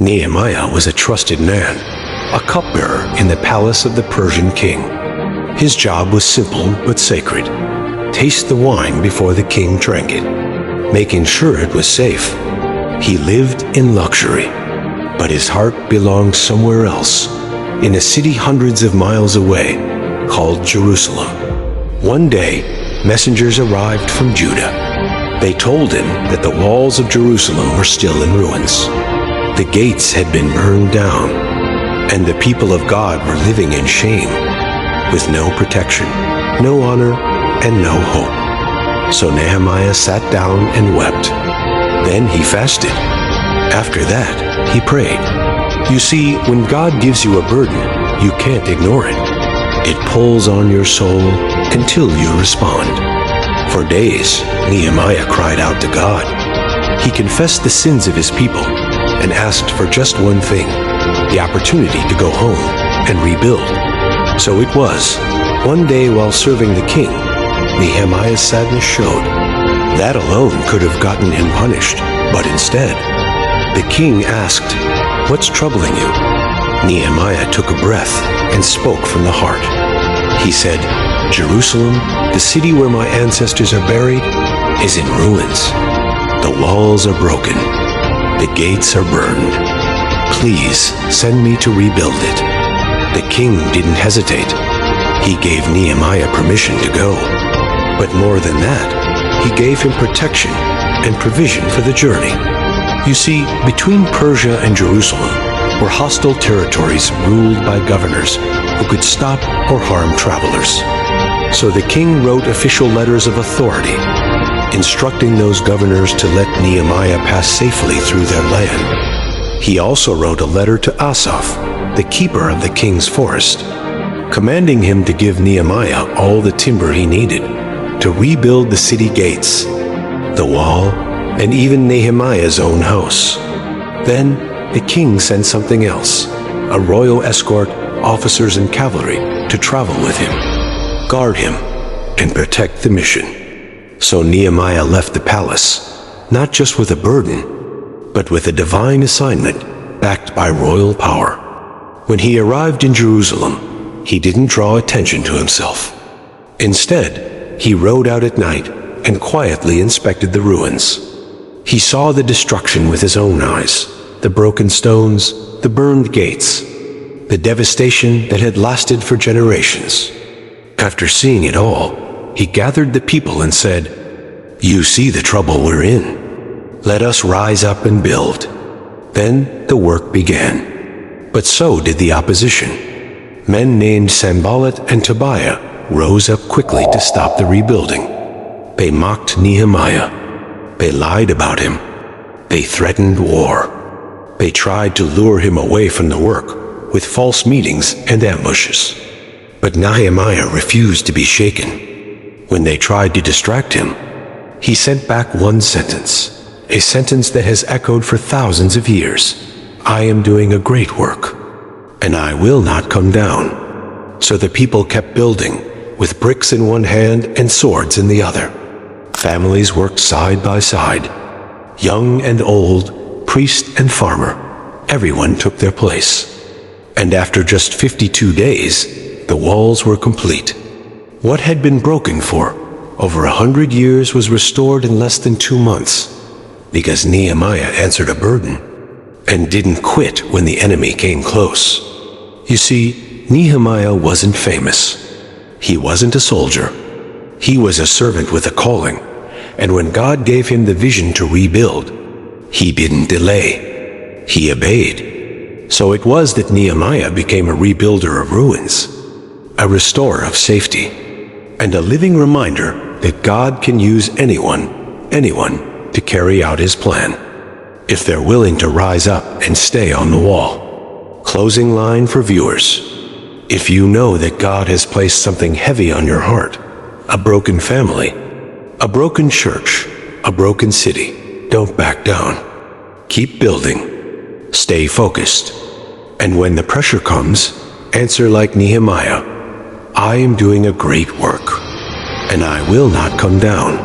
Nehemiah was a trusted man, a cupbearer in the palace of the Persian king. His job was simple but sacred. Taste the wine before the king drank it, making sure it was safe. He lived in luxury, but his heart belonged somewhere else, in a city hundreds of miles away called Jerusalem. One day, messengers arrived from Judah. They told him that the walls of Jerusalem were still in ruins. The gates had been burned down, and the people of God were living in shame, with no protection, no honor, and no hope. So Nehemiah sat down and wept. Then he fasted. After that, he prayed. You see, when God gives you a burden, you can't ignore it. It pulls on your soul until you respond. For days, Nehemiah cried out to God. He confessed the sins of his people and asked for just one thing, the opportunity to go home and rebuild. So it was, one day while serving the king, Nehemiah's sadness showed. That alone could have gotten him punished, but instead, the king asked, "What's troubling you?" Nehemiah took a breath and spoke from the heart. He said, "Jerusalem, the city where my ancestors are buried, is in ruins. The walls are broken. The gates are burned. Please send me to rebuild it." The king didn't hesitate. He gave Nehemiah permission to go. But more than that, he gave him protection and provision for the journey. You see, between Persia and Jerusalem were hostile territories ruled by governors who could stop or harm travelers. So the king wrote official letters of authority, instructing those governors to let Nehemiah pass safely through their land. He also wrote a letter to Asaph, the keeper of the king's forest, commanding him to give Nehemiah all the timber he needed to rebuild the city gates, the wall, and even Nehemiah's own house. Then the king sent something else, a royal escort, officers and cavalry, to travel with him, guard him, and protect the mission. So Nehemiah left the palace, not just with a burden, but with a divine assignment backed by royal power. When he arrived in Jerusalem, he didn't draw attention to himself. Instead, he rode out at night and quietly inspected the ruins. He saw the destruction with his own eyes, the broken stones, the burned gates, the devastation that had lasted for generations. After seeing it all, he gathered the people and said, "You see the trouble we're in. Let us rise up and build." Then the work began. But so did the opposition. Men named Sanballat and Tobiah rose up quickly to stop the rebuilding. They mocked Nehemiah. They lied about him. They threatened war. They tried to lure him away from the work with false meetings and ambushes. But Nehemiah refused to be shaken. When they tried to distract him, he sent back one sentence, a sentence that has echoed for thousands of years. "I am doing a great work, and I will not come down." So the people kept building, with bricks in one hand and swords in the other. Families worked side by side. Young and old, priest and farmer, everyone took their place. And after just 52 days, the walls were complete. What had been broken for over 100 years was restored in less than 2 months, because Nehemiah answered a burden and didn't quit when the enemy came close. You see, Nehemiah wasn't famous. He wasn't a soldier. He was a servant with a calling, and when God gave him the vision to rebuild, he didn't delay. He obeyed. So it was that Nehemiah became a rebuilder of ruins, a restorer of safety, and a living reminder that God can use anyone to carry out his plan, if they're willing to rise up and stay on the wall. Closing line for viewers. If you know that God has placed something heavy on your heart, a broken family, a broken church, a broken city, don't back down. Keep building. Stay focused. And when the pressure comes, answer like Nehemiah, "I am doing a great work, and I will not come down."